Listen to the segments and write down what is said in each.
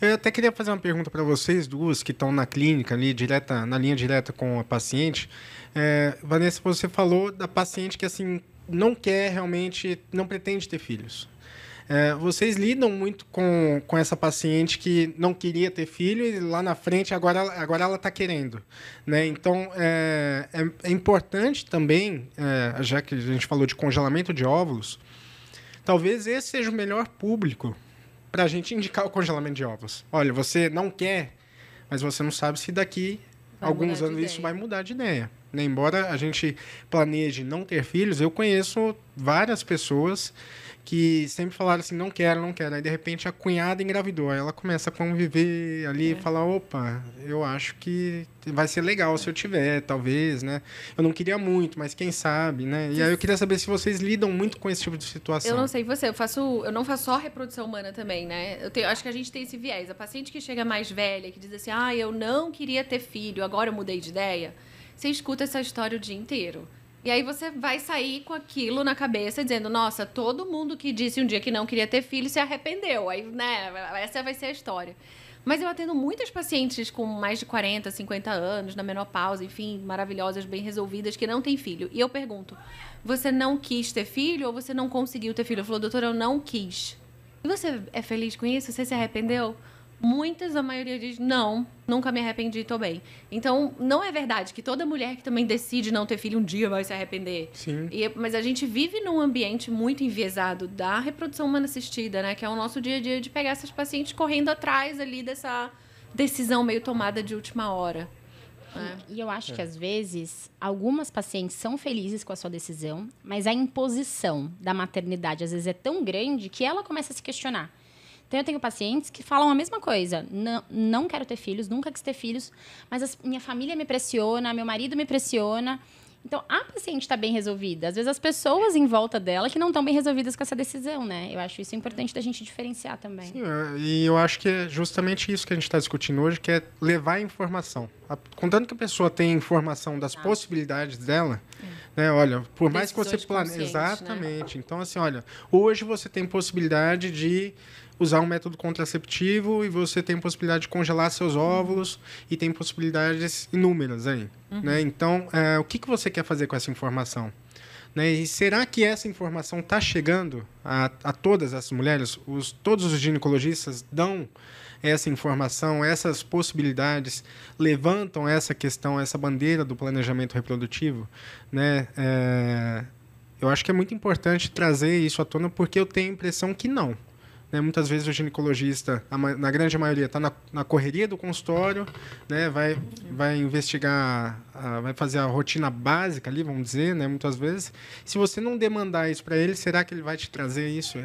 Eu até queria fazer uma pergunta para vocês duas que estão na clínica ali, direta, na linha direta com a paciente. Vanessa, você falou da paciente que assim não quer realmente, não pretende ter filhos. Vocês lidam muito com essa paciente que não queria ter filho e lá na frente agora ela está querendo, né? Então é importante também, já que a gente falou de congelamento de óvulos, talvez esse seja o melhor público para a gente indicar o congelamento de óvulos. Olha, você não quer, mas você não sabe se daqui a Vai mudar alguns de anos isso ideia. vai mudar de ideia. Né? Embora a gente planeje não ter filhos, eu conheço várias pessoas que sempre falaram assim, não quero, não quero. Aí, de repente, a cunhada engravidou. Aí ela começa a conviver ali e fala, opa, eu acho que vai ser legal se eu tiver, talvez, né? Eu não queria muito, mas quem sabe, né? E aí eu queria saber se vocês lidam muito com esse tipo de Eu não situação. sei você, eu não faço só reprodução humana também, né? Acho que a gente tem esse viés. A paciente que chega mais velha, que diz assim, eu não queria ter filho, agora eu mudei de ideia. Você escuta essa história o dia inteiro. E aí você vai sair com aquilo na cabeça, dizendo, nossa, todo mundo que disse um dia que não queria ter filho se arrependeu. Aí, né, essa vai ser a história. Mas eu atendo muitas pacientes com mais de 40, 50 anos, na menopausa, enfim, maravilhosas, bem resolvidas, que não têm filho. E eu pergunto, você não quis ter filho ou você não conseguiu ter filho? Eu falo, doutora, eu não quis. E você é feliz com isso? Você se arrependeu? Muitas, a maioria diz, não, nunca me arrependi, tô bem. Então, não é verdade que toda mulher que também decide não ter filho um dia vai se arrepender. Sim. Mas a gente vive num ambiente muito enviesado da reprodução humana assistida, né? Que é o nosso dia a dia de pegar essas pacientes correndo atrás ali dessa decisão meio tomada de última hora. E eu acho que, às vezes, algumas pacientes são felizes com a sua decisão, mas a imposição da maternidade, às vezes, é tão grande que ela começa a se questionar. Então, eu tenho pacientes que falam a mesma coisa. Não, não quero ter filhos, nunca quis ter filhos, mas minha família me pressiona, meu marido me pressiona. Então, a paciente está bem resolvida. Às vezes, as pessoas em volta dela que não estão bem resolvidas com essa decisão, né? Eu acho isso importante da gente diferenciar também. Sim, e eu acho que é justamente isso que a gente está discutindo hoje, que é levar a informação. Contanto que a pessoa tem informação das possibilidades dela, né? Olha, por mais que você Decisões planeje... conscientes, né? Exatamente. Então, assim, olha, hoje você tem possibilidade de usar um método contraceptivo e você tem possibilidade de congelar seus óvulos e tem possibilidades inúmeras aí, né? Então, o que você quer fazer com essa informação? Né? E será que essa informação está chegando a todas as mulheres? Todos os ginecologistas dão essa informação, essas possibilidades, levantam essa questão, essa bandeira do planejamento reprodutivo? Né? Eu acho que é muito importante trazer isso à tona porque eu tenho a impressão que não. Né? Muitas vezes o ginecologista, na grande maioria, está na correria do consultório, né? vai investigar, vai fazer a rotina básica ali, vamos dizer, né? Muitas vezes. Se você não demandar isso para ele, será que ele vai te trazer isso?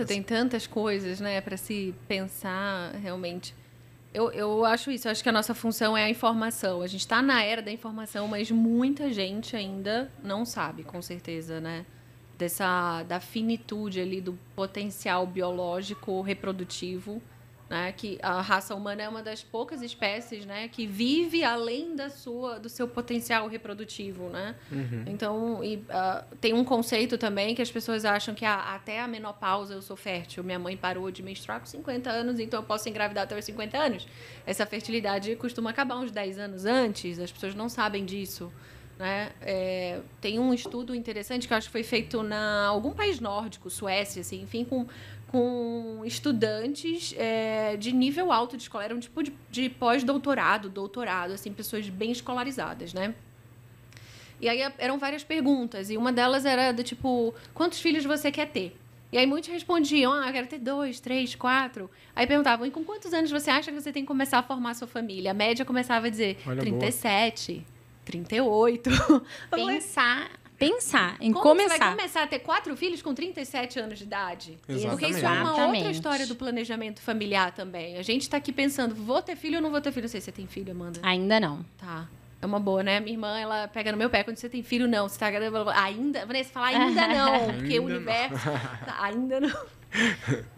Tem tantas coisas, né, para se pensar realmente. Eu acho isso, eu acho que a nossa função é a informação. A gente está na era da informação, mas muita gente ainda não sabe, com certeza, né? Da finitude ali do potencial biológico reprodutivo, né? Que a raça humana é uma das poucas espécies, né, que vive além do seu potencial reprodutivo, né? Então, tem um conceito também que as pessoas acham que até a menopausa eu sou fértil. Minha mãe parou de menstruar com 50 anos, então eu posso engravidar até os 50 anos. Essa fertilidade costuma acabar uns 10 anos antes, as pessoas não sabem disso. Né? Tem um estudo interessante que eu acho que foi feito em algum país nórdico, Suécia, assim, enfim, com estudantes de nível alto de escola, era um tipo de pós-doutorado, doutorado, assim, pessoas bem escolarizadas, né? E aí eram várias perguntas, e uma delas era do tipo, quantos filhos você quer ter? E aí muitos respondiam, eu quero ter 2, 3, 4. Aí perguntavam, e com quantos anos você acha que você tem que começar a formar a sua família? A média começava a dizer, Olha, 37... Boa. 38. Pensar em Como começar. você vai começar a ter 4 filhos com 37 anos de idade? Exatamente. Porque isso é uma outra Exatamente. história do planejamento familiar também. A gente está aqui pensando, vou ter filho ou não vou ter filho? Não sei se você tem filho, Amanda. Ainda não. Tá. É uma boa, né? Minha irmã, ela pega no meu pé quando você tem filho, não. Você tá... Ainda... Vanessa, fala ainda não. Porque o universo... Ainda não.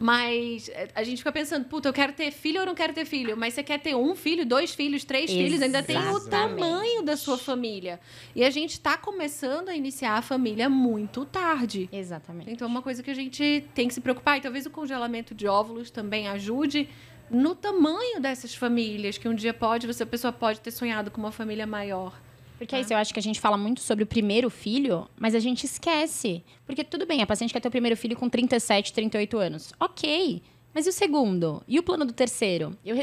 Mas a gente fica pensando, puta, eu quero ter filho ou não quero ter filho? Mas você quer ter 1 filho, 2 filhos, 3 filhos, ainda tem o tamanho da sua família. E a gente tá começando a iniciar a família muito tarde. Exatamente. Então é uma coisa que a gente tem que se preocupar. E talvez o congelamento de óvulos também ajude no tamanho dessas famílias, que um dia a pessoa pode ter sonhado com uma família maior. Porque é isso, eu acho que a gente fala muito sobre o primeiro filho, mas a gente esquece. Porque tudo bem, a paciente quer ter o primeiro filho com 37, 38 anos. Ok, mas e o segundo? E o plano do terceiro? Eu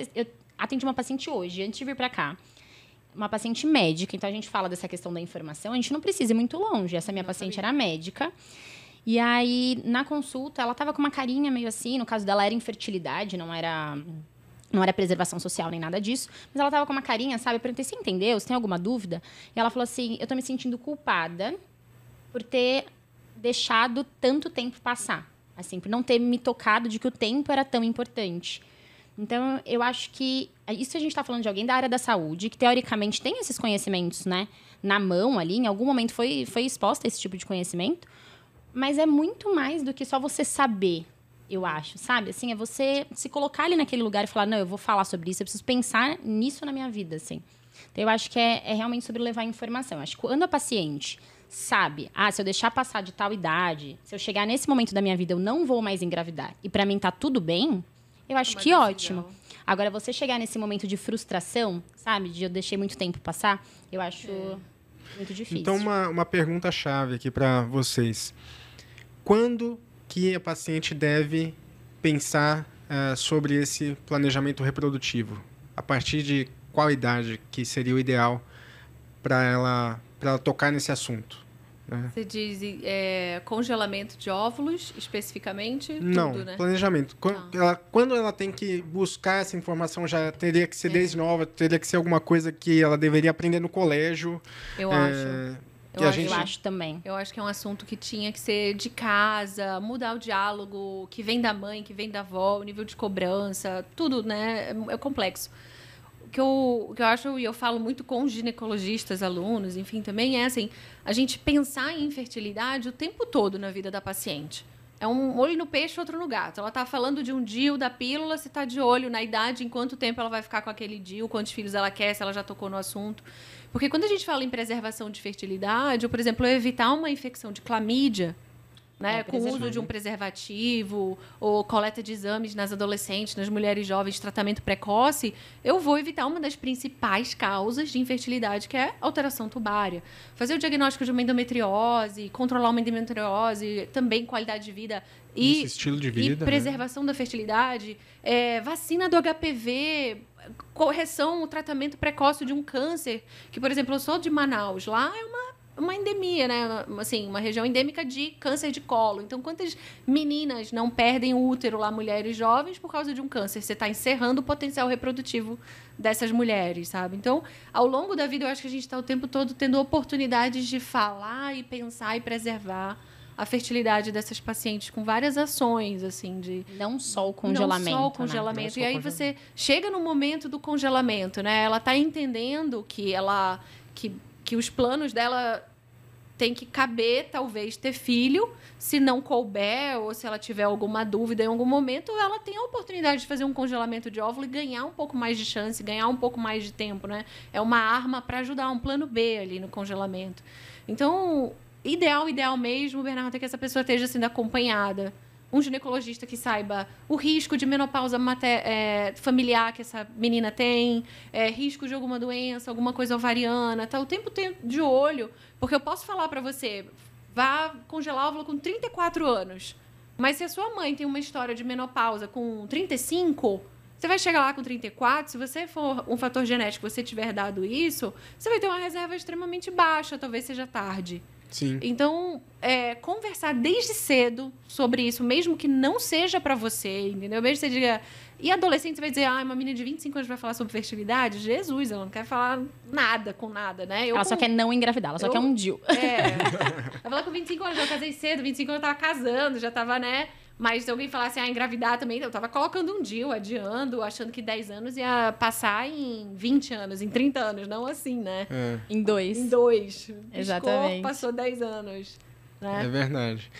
atendi uma paciente hoje, antes de vir pra cá. Uma paciente médica, então a gente fala dessa questão da informação, a gente não precisa ir muito longe. Essa minha paciente era médica. E aí, na consulta, ela tava com uma carinha meio assim, no caso dela era infertilidade, não era preservação social nem nada disso, mas ela tava com uma carinha, sabe? Eu perguntei, você entendeu? Você tem alguma dúvida? E ela falou assim, eu tô me sentindo culpada por ter deixado tanto tempo passar. Assim, por não ter me tocado de que o tempo era tão importante. Então, eu acho que isso a gente está falando de alguém da área da saúde, que teoricamente tem esses conhecimentos, né, na mão ali, em algum momento foi exposta a esse tipo de conhecimento, mas é muito mais do que só você saber, eu acho, sabe? Assim, é você se colocar ali naquele lugar e falar, não, eu vou falar sobre isso, eu preciso pensar nisso na minha vida, assim. Então, eu acho que é realmente sobre levar informação. Eu acho que quando a paciente sabe, se eu deixar passar de tal idade, se eu chegar nesse momento da minha vida, eu não vou mais engravidar, e para mim tá tudo bem, eu acho que ótimo. Agora, você chegar nesse momento de frustração, sabe? De eu deixei muito tempo passar, eu acho muito difícil. Então, uma pergunta-chave aqui para vocês. Quando que a paciente deve pensar sobre esse planejamento reprodutivo? A partir de qual idade que seria o ideal para ela tocar nesse assunto? Você diz congelamento de óvulos, especificamente? Não, tudo, né? planejamento. Quando ela tem que buscar essa informação, já teria que ser desde nova, teria que ser alguma coisa que ela deveria aprender no colégio. Eu acho. Eu acho também. Eu acho que é um assunto que tinha que ser de casa, mudar o diálogo, que vem da mãe, que vem da avó, o nível de cobrança, tudo, né? É complexo. O que eu acho, e eu falo muito com ginecologistas, alunos, enfim, também é assim, a gente pensar em infertilidade o tempo todo na vida da paciente. É um olho no peixe, outro no gato. Ela está falando de um DIU da pílula, você está de olho na idade, em quanto tempo ela vai ficar com aquele DIU, quantos filhos ela quer, se ela já tocou no assunto. Porque quando a gente fala em preservação de fertilidade, ou, por exemplo, evitar uma infecção de clamídia, né, com o uso de um preservativo ou coleta de exames nas adolescentes, nas mulheres jovens, tratamento precoce, eu vou evitar uma das principais causas de infertilidade, que é alteração tubária. Fazer o diagnóstico de uma endometriose, controlar uma endometriose, também qualidade de vida e estilo de vida, e preservação da fertilidade, vacina do HPV, correção, o tratamento precoce de um câncer, que, por exemplo, eu sou de Manaus, lá é uma endemia, né? Assim, uma região endêmica de câncer de colo. Então, quantas meninas não perdem o útero lá, mulheres jovens, por causa de um câncer? Você está encerrando o potencial reprodutivo dessas mulheres, sabe? Então, ao longo da vida, eu acho que a gente está o tempo todo tendo oportunidades de falar e pensar e preservar a fertilidade dessas pacientes com várias ações, assim, de... Não só o congelamento. Não só o congelamento. E aí você chega no momento do congelamento, né? Ela está entendendo que os planos dela tem que caber, talvez, ter filho. Se não couber ou se ela tiver alguma dúvida em algum momento, ela tem a oportunidade de fazer um congelamento de óvulo e ganhar um pouco mais de chance, ganhar um pouco mais de tempo, né? É uma arma para ajudar, um plano B ali no congelamento. Então, ideal mesmo, Bernardo, é que essa pessoa esteja sendo acompanhada. Um ginecologista que saiba o risco de menopausa familiar que essa menina tem, risco de alguma doença, alguma coisa ovariana, tá o tempo de olho. Porque eu posso falar para você, vá congelar óvulo com 34 anos. Mas se a sua mãe tem uma história de menopausa com 35, você vai chegar lá com 34, se você for um fator genético, você tiver dado isso, você vai ter uma reserva extremamente baixa, talvez seja tarde. Sim. Então, conversar desde cedo sobre isso, mesmo que não seja para você, entendeu? Mesmo que você diga... E adolescente, você vai dizer, uma menina de 25 anos vai falar sobre fertilidade? Jesus, ela não quer falar nada com nada, né? Ela só quer não engravidar, ela só quer um DIU. Ela fala com 25 anos, eu casei cedo, 25 anos eu tava casando, já tava, né... Mas se alguém falasse, engravidar também, eu tava colocando um DIU, adiando, achando que 10 anos ia passar em 20 anos, em 30 anos, não assim, né? Em 2. Em 2. Exatamente. Passou 10 anos. Né? É verdade.